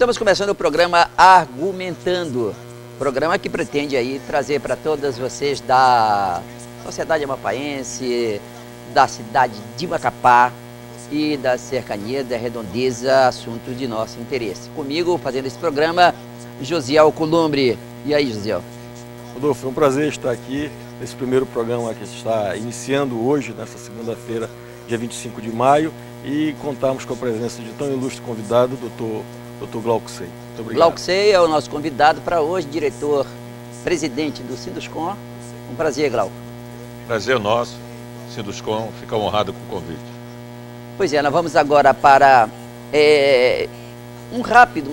Estamos começando o programa Argumentando, programa que pretende aí trazer para todas vocês da sociedade amapaense, da cidade de Macapá e da cercania, da redondeza, assuntos de nosso interesse. Comigo, fazendo esse programa, Josiel Columbre. E aí, Josiel? Rodolfo, é um prazer estar aqui nesse primeiro programa que está iniciando hoje, nessa segunda-feira, dia 25 de maio, e contarmos com a presença de tão ilustre convidado, Dr. Glauco Sei. Muito obrigado. Glauco Sei é o nosso convidado para hoje, diretor-presidente do Sinduscom. Um prazer, Glauco. Prazer nosso, Sinduscom, fica honrado com o convite. Pois é, nós vamos agora para um rápido,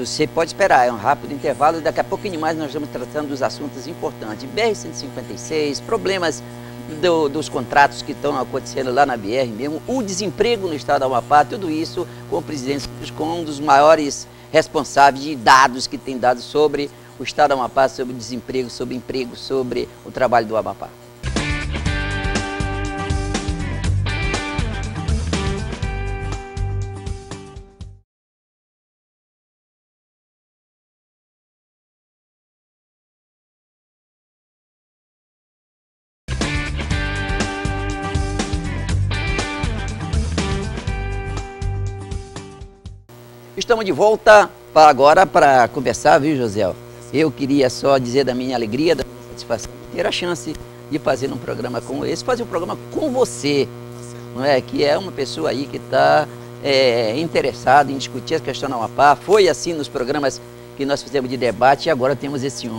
você pode esperar, é um rápido intervalo, e daqui a pouquinho mais nós estamos tratando dos assuntos importantes. BR-156, problemas dos contratos que estão acontecendo lá na BR mesmo, o desemprego no estado do Amapá, tudo isso com o presidente Sinduscom, um dos maiores responsáveis de dados que tem dado sobre o estado do Amapá, sobre o desemprego, sobre emprego, sobre o trabalho do Amapá. Estamos de volta agora para conversar, viu, Josiel? Eu queria só dizer da minha alegria, da minha satisfação de ter a chance de fazer um programa como esse, fazer um programa com você, não é? Que é uma pessoa aí que está interessada em discutir a questão do Amapá. Foi assim nos programas que nós fizemos de debate e agora temos esse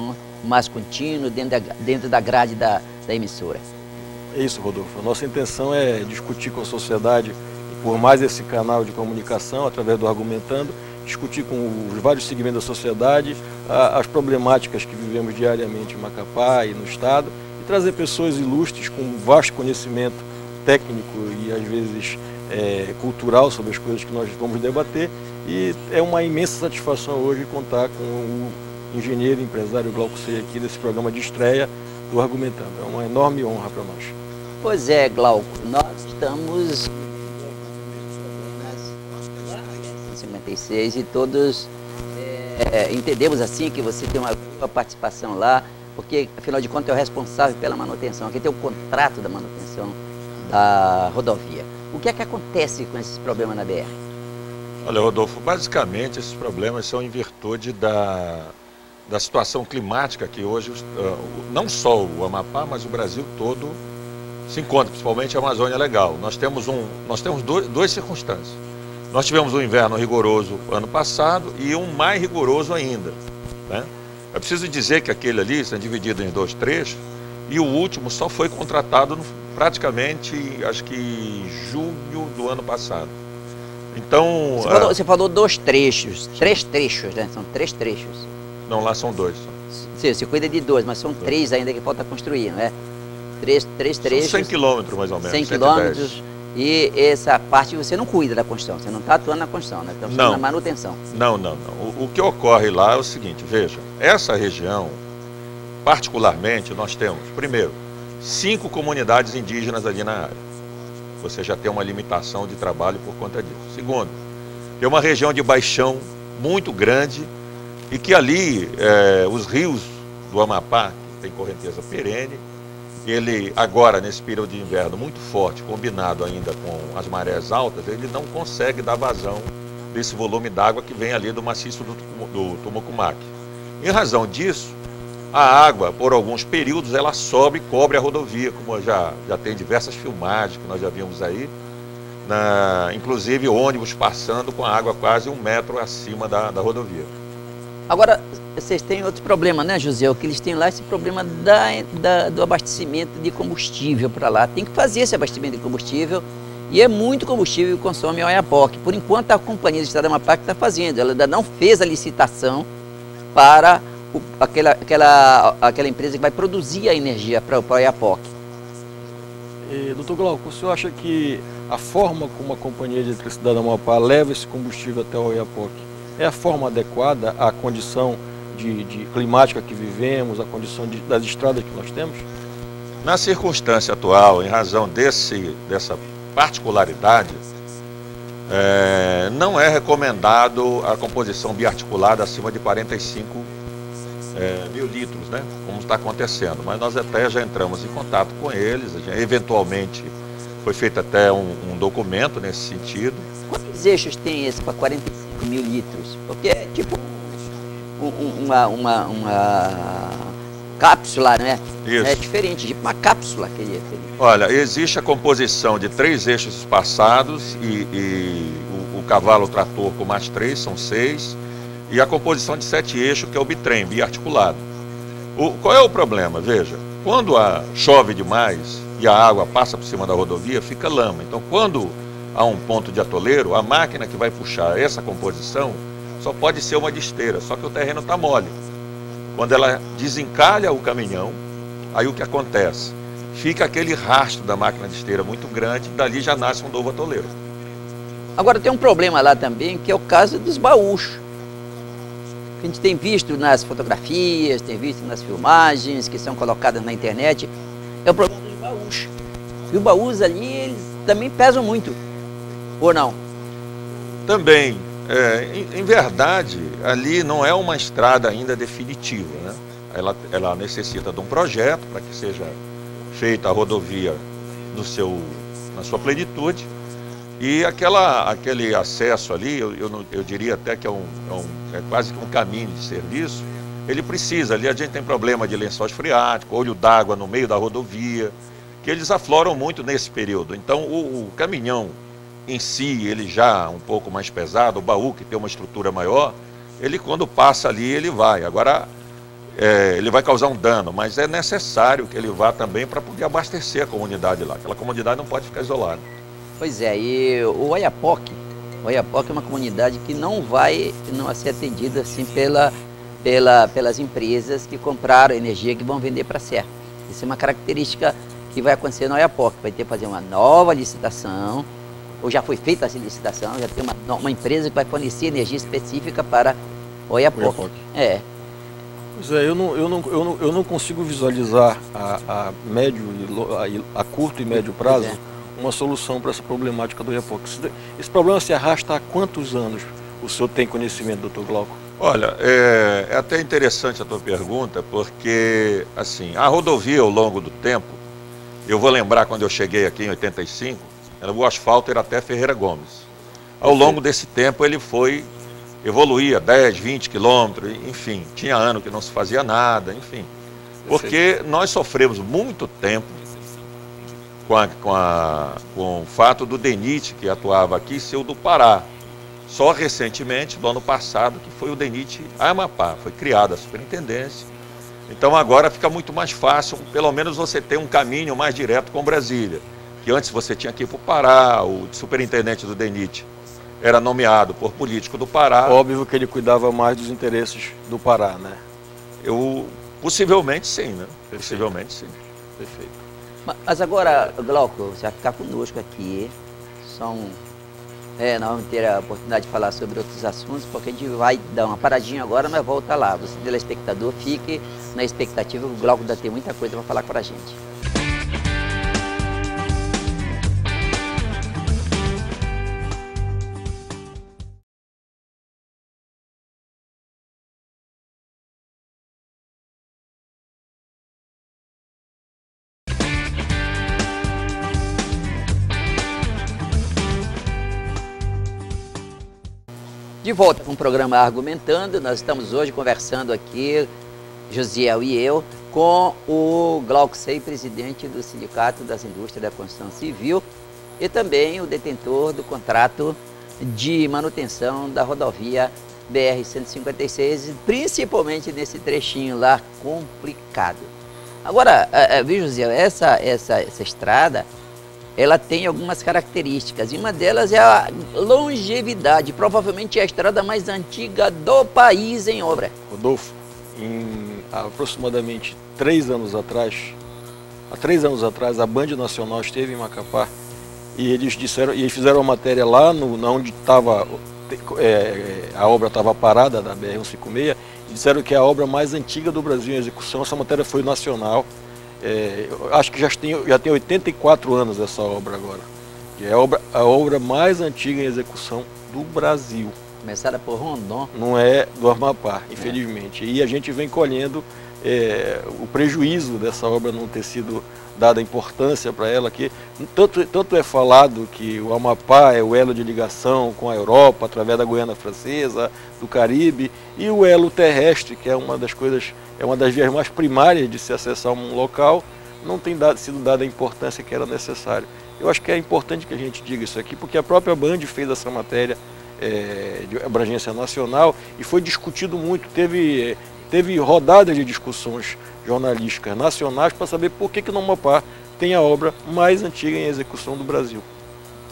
mais contínuo dentro da grade da emissora. É isso, Rodolfo. A nossa intenção é discutir com a sociedade, por mais esse canal de comunicação, através do Argumentando, discutir com os vários segmentos da sociedade as problemáticas que vivemos diariamente em Macapá e no estado, e trazer pessoas ilustres com vasto conhecimento técnico e às vezes cultural sobre as coisas que nós vamos debater. E é uma imensa satisfação hoje contar com o engenheiro e empresário Glauco Sei aqui nesse programa de estreia do Argumentando. É uma enorme honra para nós. Pois é, Glauco, nós estamos 56 e todos entendemos assim que você tem uma participação lá, porque afinal de contas é o responsável pela manutenção, aqui tem o contrato da manutenção da rodovia. O que é que acontece com esses problemas na BR? Olha, Rodolfo, basicamente esses problemas são em virtude da situação climática que hoje, não só o Amapá, mas o Brasil todo se encontra, principalmente a Amazônia Legal. Nós temos duas circunstâncias. Nós tivemos um inverno rigoroso ano passado e um mais rigoroso ainda, né? É preciso dizer que aquele ali está dividido em dois trechos e o último só foi contratado praticamente, acho que em junho do ano passado. Então... Você falou dois trechos, três trechos, né? São três trechos. Não, lá são dois. Sim, você cuida de dois, mas são três ainda que falta construir, não é? Três trechos. São 100 quilômetros mais ou menos. 100 quilômetros. E essa parte você não cuida da construção, você não está atuando na construção, né? Está atuando na manutenção. Não. O que ocorre lá é o seguinte, veja, essa região, particularmente, nós temos, primeiro, 5 comunidades indígenas ali na área. Você já tem uma limitação de trabalho por conta disso. Segundo, tem uma região de baixão muito grande e que ali os rios do Amapá, que tem correnteza perene, ele agora, nesse período de inverno muito forte, combinado ainda com as marés altas, ele não consegue dar vazão desse volume d'água que vem ali do maciço do Tumucumaque. Em razão disso, a água, por alguns períodos, ela sobe e cobre a rodovia, como já tem diversas filmagens que nós já vimos aí, inclusive ônibus passando com a água quase 1 metro acima da rodovia. Agora, vocês têm outro problema, né, José? O que eles têm lá é esse problema do abastecimento de combustível para lá. Tem que fazer esse abastecimento de combustível e é muito combustível que consome a Oiapoque. Por enquanto, a Companhia do Estado do Amapá está fazendo. Ela ainda não fez a licitação para aquela empresa que vai produzir a energia para o Oiapoque. Doutor Glauco, o senhor acha que a forma como a Companhia de Eletricidade do Amapá leva esse combustível até o Oiapoque é a forma adequada à condição de climática que vivemos, à condição das estradas que nós temos? Na circunstância atual, em razão dessa particularidade, não é recomendado a composição biarticulada acima de 45 mil litros, né? Como está acontecendo. Mas nós até já entramos em contato com eles, eventualmente foi feito até um documento nesse sentido. Quantos eixos tem esse para 45 mil litros? Porque é tipo uma cápsula, né? Isso. É diferente, tipo uma cápsula que ele é. Olha, existe a composição de 3 eixos espaçados e o cavalo trator com mais 3, são 6, e a composição de 7 eixos, que é o bitrem, biarticulado. Qual é o problema? Veja, quando chove demais e a água passa por cima da rodovia, fica lama. Então, quando há um ponto de atoleiro, a máquina que vai puxar essa composição só pode ser uma de esteira, só que o terreno está mole. Quando ela desencalha o caminhão, aí o que acontece? Fica aquele rastro da máquina de esteira muito grande, dali já nasce um novo atoleiro. Agora tem um problema lá também, que é o caso dos baús. A gente tem visto nas fotografias, tem visto nas filmagens que são colocadas na internet, é o problema dos baús. E os baús ali, eles também pesam muito, ou não? Também. Em verdade, ali não é uma estrada ainda definitiva, né? Ela necessita de um projeto para que seja feita a rodovia na sua plenitude. E aquele acesso ali, eu diria até que é quase que um caminho de serviço. Ele precisa, ali a gente tem problema de lençóis freáticos, olho d'água no meio da rodovia, que eles afloram muito nesse período. Então o caminhão em si, ele já um pouco mais pesado, o baú que tem uma estrutura maior, ele quando passa ali, ele vai. Agora, ele vai causar um dano, mas é necessário que ele vá também para poder abastecer a comunidade lá. Aquela comunidade não pode ficar isolada. Pois é, e o Oiapoque é uma comunidade que não vai ser atendida assim pelas empresas que compraram energia que vão vender para a Serra. Isso é uma característica que vai acontecer no Oiapoque. Vai ter que fazer uma nova licitação, ou já foi feita essa licitação, já tem uma empresa que vai fornecer energia específica para Oiapoque. Pois é, eu não consigo visualizar a curto e médio prazo uma solução para essa problemática do Oiapoque. Esse problema se arrasta há quantos anos? O senhor tem conhecimento, doutor Glauco? Olha, é até interessante a tua pergunta, porque assim, a rodovia ao longo do tempo, eu vou lembrar quando eu cheguei aqui em 85, o asfalto era até Ferreira Gomes. Ao longo desse tempo ele evoluía 10, 20 quilômetros, enfim, tinha ano que não se fazia nada, enfim. Porque nós sofremos muito tempo com o fato do DENIT, que atuava aqui, ser o do Pará. Só recentemente, no ano passado, que foi o DENIT Amapá, foi criada a superintendência. Então agora fica muito mais fácil, pelo menos você tem um caminho mais direto com Brasília. Que antes você tinha que ir para o Pará, o superintendente do DENIT era nomeado por político do Pará. Óbvio que ele cuidava mais dos interesses do Pará, né? Possivelmente sim, né? Possivelmente sim. Perfeito. Mas agora, Glauco, você vai ficar conosco aqui. Nós vamos ter a oportunidade de falar sobre outros assuntos, porque a gente vai dar uma paradinha agora, mas volta lá. Você, telespectador, fique na expectativa, o Glauco ainda tem muita coisa para falar com a gente. De volta com o programa Argumentando, nós estamos hoje conversando aqui, Josiel e eu, com o Glauco Sei, presidente do Sindicato das Indústrias da Construção Civil e também o detentor do contrato de manutenção da rodovia BR-156, principalmente nesse trechinho lá complicado. Agora, viu, Josiel, essa estrada, ela tem algumas características, e uma delas é a longevidade, provavelmente é a estrada mais antiga do país em obra. Rodolfo, em aproximadamente 3 anos atrás, há 3 anos atrás, a Band Nacional esteve em Macapá e eles fizeram uma matéria lá onde a obra estava parada, da BR-156, e disseram que é a obra mais antiga do Brasil em execução. Essa matéria foi nacional. Acho que já tem 84 anos essa obra agora. que é a obra mais antiga em execução do Brasil. Começaram por Rondon. Não é do Amapá, infelizmente. E a gente vem colhendo o prejuízo dessa obra não ter sido dada importância para ela, que tanto é falado que o Amapá é o elo de ligação com a Europa, através da Guiana Francesa, do Caribe, e o elo terrestre, que é uma das coisas, é uma das vias mais primárias de se acessar um local, não tem sido dada a importância que era necessária. Eu acho que é importante que a gente diga isso aqui, porque a própria Band fez essa matéria de abrangência nacional e foi discutido muito, teve rodadas de discussões jornalísticas nacionais para saber por que no Amapá tem a obra mais antiga em execução do Brasil.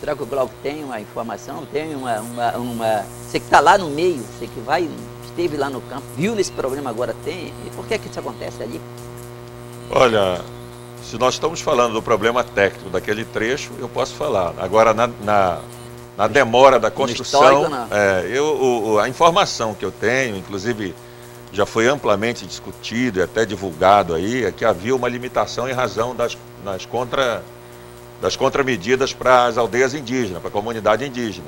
Será que o Glauco tem uma informação, tem você que está lá no meio, você que esteve lá no campo, viu nesse problema agora, tem, e por que isso acontece ali? Olha, se nós estamos falando do problema técnico daquele trecho, eu posso falar. Agora, na demora da construção, a informação que eu tenho, inclusive já foi amplamente discutido e até divulgado aí, é que havia uma limitação em razão das contramedidas para as aldeias indígenas, para a comunidade indígena,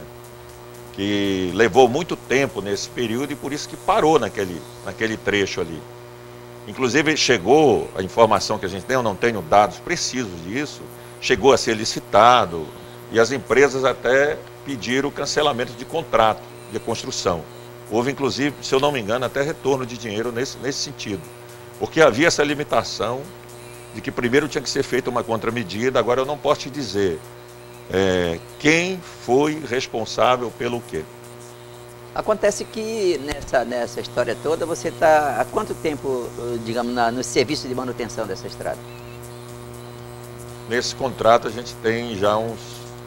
que levou muito tempo nesse período e por isso que parou naquele trecho ali. Inclusive chegou, a informação que a gente tem, eu não tenho dados precisos disso, chegou a ser licitado e as empresas até pediram cancelamento de contrato de construção. Houve, inclusive, se eu não me engano, até retorno de dinheiro nesse sentido. Porque havia essa limitação de que primeiro tinha que ser feita uma contramedida, agora eu não posso te dizer quem foi responsável pelo quê. Acontece que nessa história toda você está há quanto tempo, digamos, no serviço de manutenção dessa estrada? Nesse contrato a gente tem já uns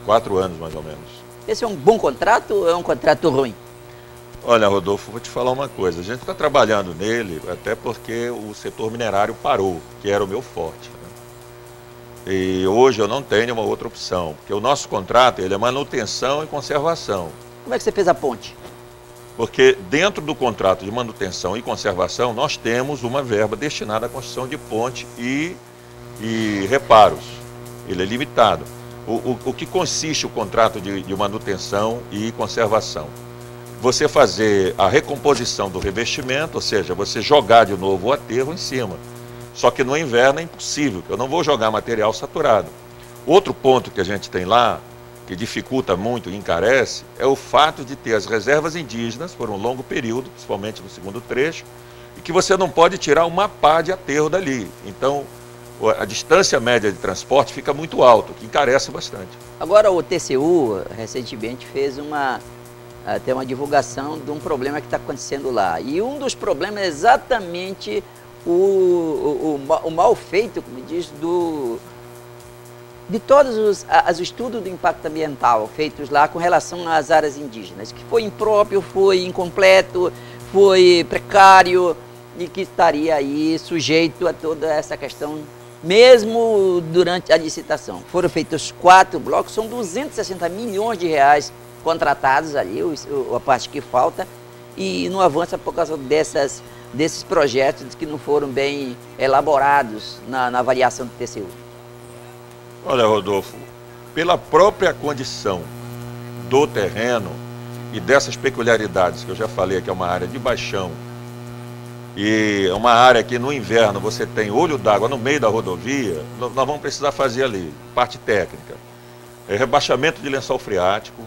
4 anos, mais ou menos. Esse é um bom contrato ou é um contrato ruim? Olha, Rodolfo, vou te falar uma coisa. A gente está trabalhando nele até porque o setor minerário parou, que era o meu forte, né? E hoje eu não tenho uma outra opção, porque o nosso contrato ele é manutenção e conservação. Como é que você fez a ponte? Porque dentro do contrato de manutenção e conservação, nós temos uma verba destinada à construção de ponte e reparos. Ele é limitado. O que consiste o contrato de manutenção e conservação? Você fazer a recomposição do revestimento, ou seja, você jogar de novo o aterro em cima. Só que no inverno é impossível, eu não vou jogar material saturado. Outro ponto que a gente tem lá, que dificulta muito e encarece, é o fato de ter as reservas indígenas por um longo período, principalmente no segundo trecho, e que você não pode tirar uma pá de aterro dali. Então, a distância média de transporte fica muito alta, o que encarece bastante. Agora, o TCU recentemente fez até uma divulgação de um problema que está acontecendo lá. E um dos problemas é exatamente o mal feito, como diz, de todos os estudos do impacto ambiental feitos lá com relação às áreas indígenas, que foi impróprio, foi incompleto, foi precário e que estaria aí sujeito a toda essa questão, mesmo durante a licitação. Foram feitos 4 blocos, são 260 milhões de reais contratados ali, a parte que falta, e não avança por causa desses projetos que não foram bem elaborados na avaliação do TCU. Olha, Rodolfo, pela própria condição do terreno e dessas peculiaridades que eu já falei, que é uma área de baixão, e é uma área que no inverno você tem olho d'água no meio da rodovia, nós vamos precisar fazer ali, parte técnica, rebaixamento de lençol freático,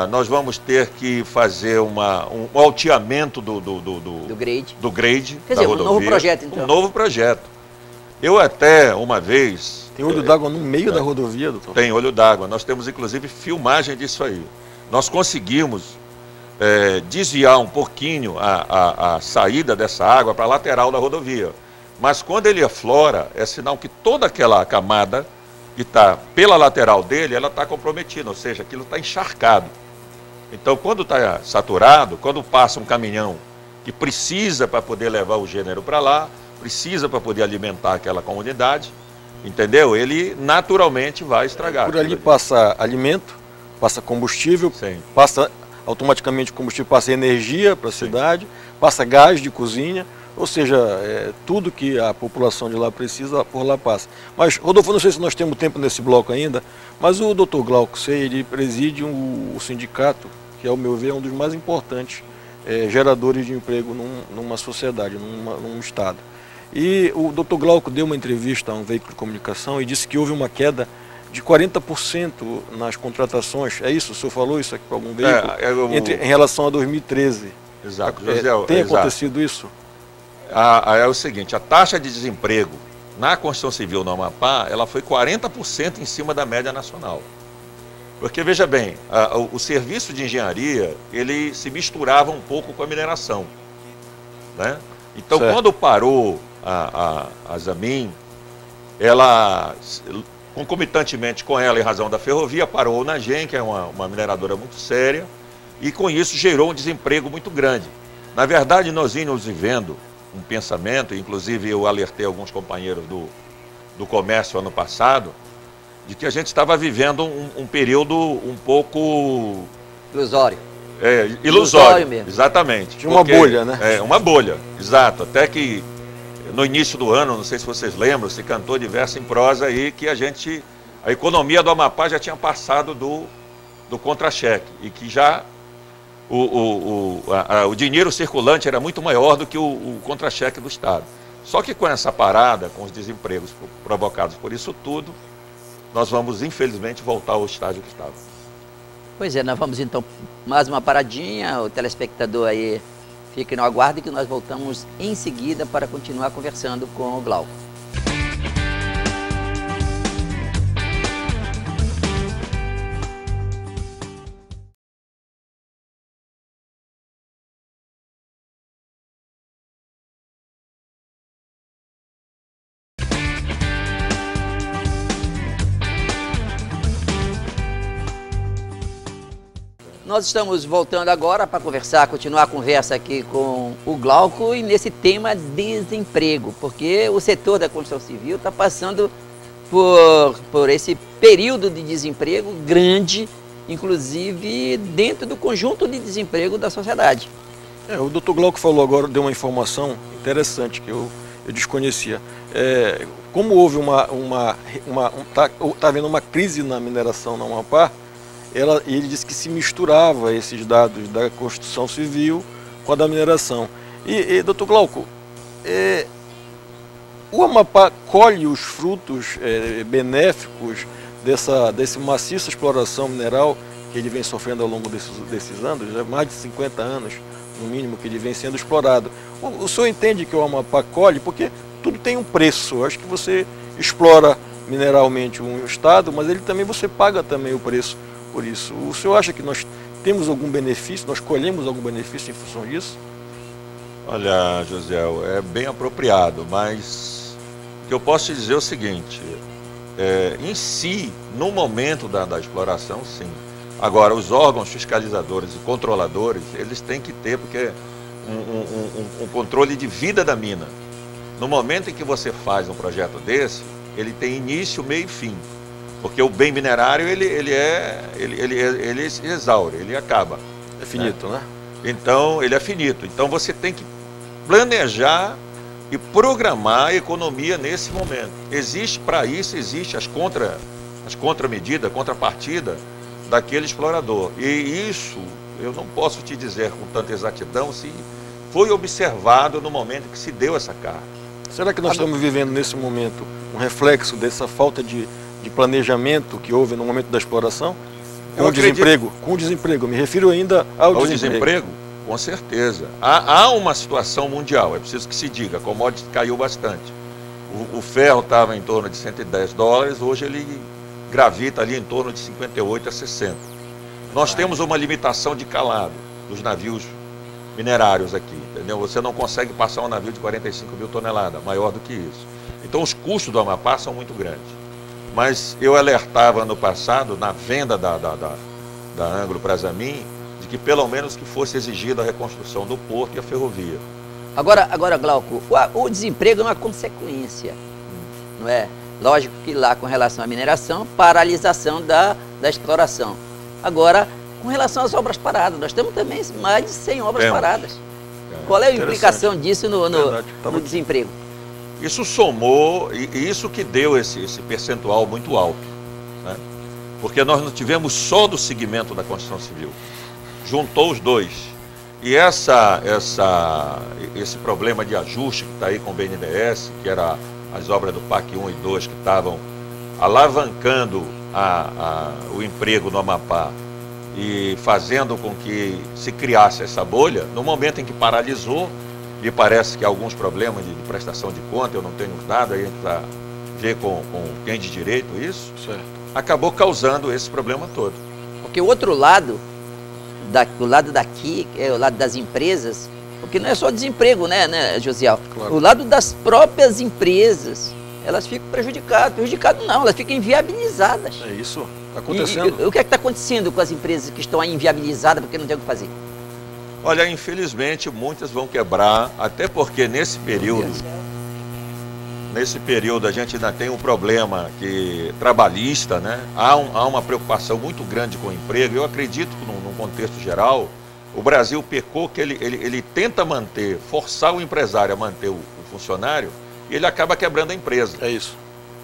nós vamos ter que fazer um alteamento do grade Quer dizer, um novo projeto, então. Um novo projeto. Eu até, uma vez... Tem olho d'água no meio da rodovia, doutor? Tem olho d'água. Nós temos, inclusive, filmagem disso aí. Nós conseguimos desviar um pouquinho a saída dessa água para a lateral da rodovia. Mas quando ele aflora, é sinal que toda aquela camada que está pela lateral dele, ela está comprometida, ou seja, aquilo está encharcado. Então, quando está saturado, quando passa um caminhão que precisa para poder levar o gênero para lá, precisa para poder alimentar aquela comunidade, entendeu? Ele naturalmente vai estragar. Por ali passa alimento, passa combustível, sim, passa automaticamente o combustível, passa energia para a cidade, passa gás de cozinha, Ou seja, tudo que a população de lá precisa, por lá passa. Mas, Rodolfo, não sei se nós temos tempo nesse bloco ainda, mas o Dr. Glauco Sei, ele preside o sindicato, que, ao meu ver, é um dos mais importantes geradores de emprego numa sociedade, num estado. E o Dr. Glauco deu uma entrevista a um veículo de comunicação e disse que houve uma queda de 40% nas contratações. É isso? O senhor falou isso aqui para algum veículo? Em relação a 2013. Exato. Tem acontecido isso? É o seguinte, a taxa de desemprego na construção civil no Amapá, ela foi 40% em cima da média nacional. Porque, veja bem, o serviço de engenharia, ele se misturava um pouco com a mineração, né? Então, certo. Quando parou a Zamin, ela, concomitantemente com ela, em razão da ferrovia, parou na GEM, que é uma mineradora muito séria, e com isso gerou um desemprego muito grande. Na verdade, nós íamos vivendo um pensamento, inclusive eu alertei alguns companheiros do comércio ano passado, de que a gente estava vivendo um período um pouco... Ilusório. Ilusório mesmo. Exatamente. De uma bolha, né? Uma bolha, exato. Até que no início do ano, não sei se vocês lembram, se cantou diversa em prosa aí que a economia do Amapá já tinha passado do contra-cheque e que já o dinheiro circulante era muito maior do que o contra-cheque do Estado. Só que com essa parada, com os desempregos provocados por isso tudo, nós vamos, infelizmente, voltar ao estágio que estava. Pois é, nós vamos então mais uma paradinha, o telespectador aí fique no aguardo que nós voltamos em seguida para continuar conversando com o Glauco. Nós estamos voltando agora para continuar a conversa aqui com o Glauco e nesse tema desemprego, porque o setor da construção civil está passando por esse período de desemprego grande, inclusive dentro do conjunto de desemprego da sociedade. O Dr. Glauco falou agora, deu uma informação interessante que eu desconhecia. Como houve tá havendo uma crise na mineração na Amapá, ele disse que se misturava esses dados da construção civil com a da mineração. E Dr. Glauco, o Amapá colhe os frutos benéficos desse maciça exploração mineral que ele vem sofrendo ao longo desses anos, já mais de 50 anos, no mínimo, que ele vem sendo explorado. O senhor entende que o Amapá colhe? Porque tudo tem um preço. Eu acho que você explora mineralmente um estado, mas você paga também o preço por isso. O senhor acha que nós temos algum benefício, nós colhemos algum benefício em função disso? Olha, José, é bem apropriado, mas o que eu posso te dizer é o seguinte, em si, no momento da exploração, sim. Agora, os órgãos fiscalizadores e controladores, eles têm que ter, porque um controle de vida da mina. No momento em que você faz um projeto desse, ele tem início, meio e fim. Porque o bem minerário, ele se exaure, ele acaba. É finito, né? Então, ele é finito. Então, você tem que planejar e programar a economia nesse momento. Para isso, existe as contramedidas, contrapartida daquele explorador. E isso, eu não posso te dizer com tanta exatidão se foi observado no momento que se deu essa carga. Será que nós estamos vivendo nesse momento um reflexo dessa falta de planejamento que houve no momento da exploração? Com o desemprego, me refiro ainda ao desemprego. Com certeza. Há uma situação mundial, é preciso que se diga, a commodity caiu bastante. O ferro estava em torno de $110, hoje ele gravita ali em torno de 58 a 60. Nós temos uma limitação de calado dos navios minerários aqui, entendeu? Você não consegue passar um navio de 45 mil toneladas, maior do que isso. Então os custos do Amapá são muito grandes. Mas eu alertava ano passado, na venda da Anglo para a Zamin, de que pelo menos que fosse exigida a reconstrução do porto e a ferrovia. Agora Glauco, o desemprego é uma consequência, não é? Lógico que lá com relação à mineração, paralisação da exploração. Agora, com relação às obras paradas, nós temos também mais de 100 obras paradas. Qual é a implicação disso no desemprego? Isso somou, e isso que deu esse percentual muito alto, né? Porque nós não tivemos só do segmento da construção civil, juntou os dois. E esse problema de ajuste que está aí com o BNDES, que era as obras do PAC 1 e 2 que estavam alavancando o emprego no Amapá e fazendo com que se criasse essa bolha, no momento em que paralisou, me parece que há alguns problemas de prestação de conta, eu não tenho nada, aí a gente vai ver com quem de direito isso, certo, acabou causando esse problema todo. Porque o outro lado, o lado daqui, é o lado das empresas, porque não é só desemprego, né Josiel? Claro. O lado das próprias empresas, elas ficam prejudicadas. Prejudicadas não, elas ficam inviabilizadas. É isso, está acontecendo. E o que é que está acontecendo com as empresas que estão aí inviabilizadas porque não tem o que fazer? Olha, infelizmente muitas vão quebrar, até porque nesse período a gente ainda tem um problema trabalhista, né? Há uma preocupação muito grande com o emprego. Eu acredito que num contexto geral, o Brasil pecou que ele tenta forçar o empresário a manter o funcionário, e ele acaba quebrando a empresa. É isso.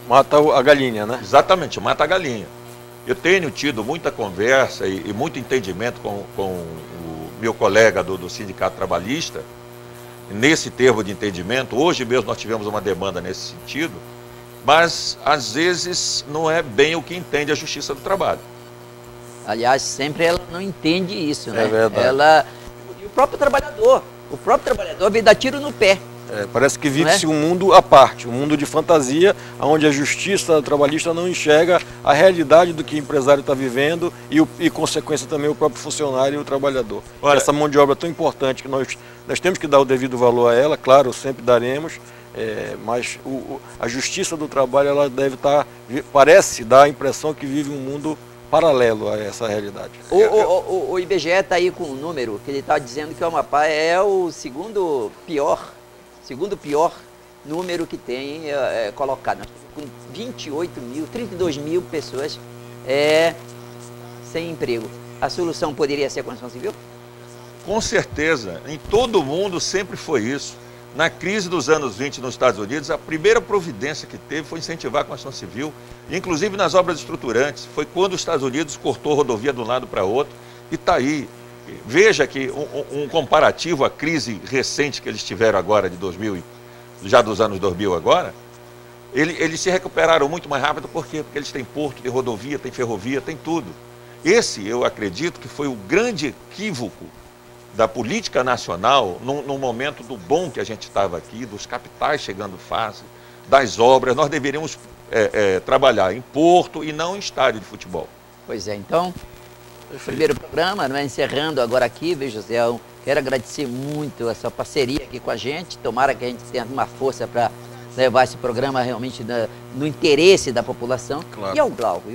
Mata a galinha, né? Exatamente, mata a galinha. Eu tenho tido muita conversa e muito entendimento com o meu colega do Sindicato Trabalhista, nesse termo de entendimento. Hoje mesmo nós tivemos uma demanda nesse sentido, mas às vezes não é bem o que entende a Justiça do Trabalho. Aliás, sempre ela não entende isso, né? É verdade. E o próprio trabalhador vem dar tiro no pé. Parece que vive-se um mundo à parte, um mundo de fantasia, onde a justiça trabalhista não enxerga a realidade do que o empresário está vivendo e, consequência, também o próprio funcionário e o trabalhar. Olha, essa mão de obra tão importante que nós temos que dar o devido valor a ela, claro, sempre daremos, mas a justiça do trabalho ela deve parece dar a impressão que vive um mundo paralelo a essa realidade. O IBGE está aí com um número que ele está dizendo que o Amapá é o segundo pior número que tem colocado. Com 32 mil pessoas sem emprego. A solução poderia ser a construção civil? Com certeza. Em todo o mundo sempre foi isso. Na crise dos anos 20 nos Estados Unidos, a primeira providência que teve foi incentivar a construção civil, inclusive nas obras estruturantes. Foi quando os Estados Unidos cortou a rodovia de um lado para outro e está aí. Veja que um comparativo à crise recente que eles tiveram agora de 2000, já dos anos 2000 agora, eles se recuperaram muito mais rápido. Por quê? Porque eles têm porto, tem rodovia, tem ferrovia, tem tudo. Esse, eu acredito, que foi o grande equívoco da política nacional no momento do bom que a gente estava aqui, dos capitais chegando fácil, das obras. Nós deveríamos trabalhar em porto e não em estádio de futebol. Pois é, então... Primeiro programa, encerrando agora aqui, veja, José, quero agradecer muito a sua parceria aqui com a gente. Tomara que a gente tenha uma força para levar esse programa realmente no interesse da população. Claro. E ao Glauco,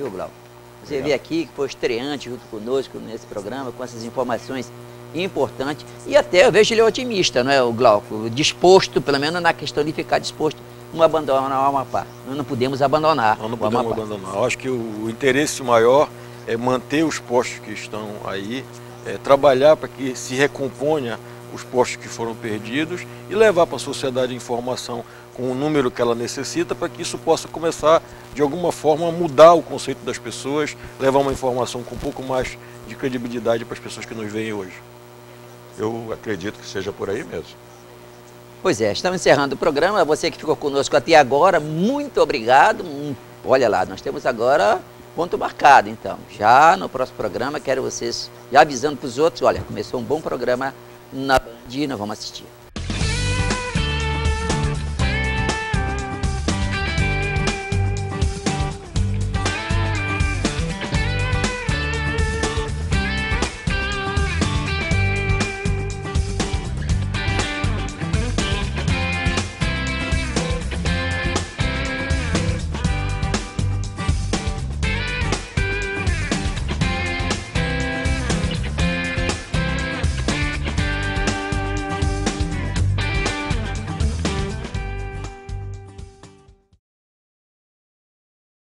Você veio aqui, que foi estreante junto conosco nesse programa, com essas informações importantes. E até eu vejo ele otimista, não é, o Glauco? Disposto, pelo menos na questão de ficar disposto, não abandonar o Amapá. Nós não podemos abandonar. Nós não podemos abandonar. Eu acho que o interesse maior é manter os postos que estão aí, trabalhar para que se recomponha os postos que foram perdidos e levar para a sociedade a informação com o número que ela necessita, para que isso possa começar, de alguma forma, a mudar o conceito das pessoas, levar uma informação com um pouco mais de credibilidade para as pessoas que nos veem hoje. Eu acredito que seja por aí mesmo. Pois é, estamos encerrando o programa. Você que ficou conosco até agora, muito obrigado. Olha lá, nós temos agora... ponto marcado, então. Já no próximo programa, quero vocês já avisando para os outros, olha, começou um bom programa na Band, nós vamos assistir.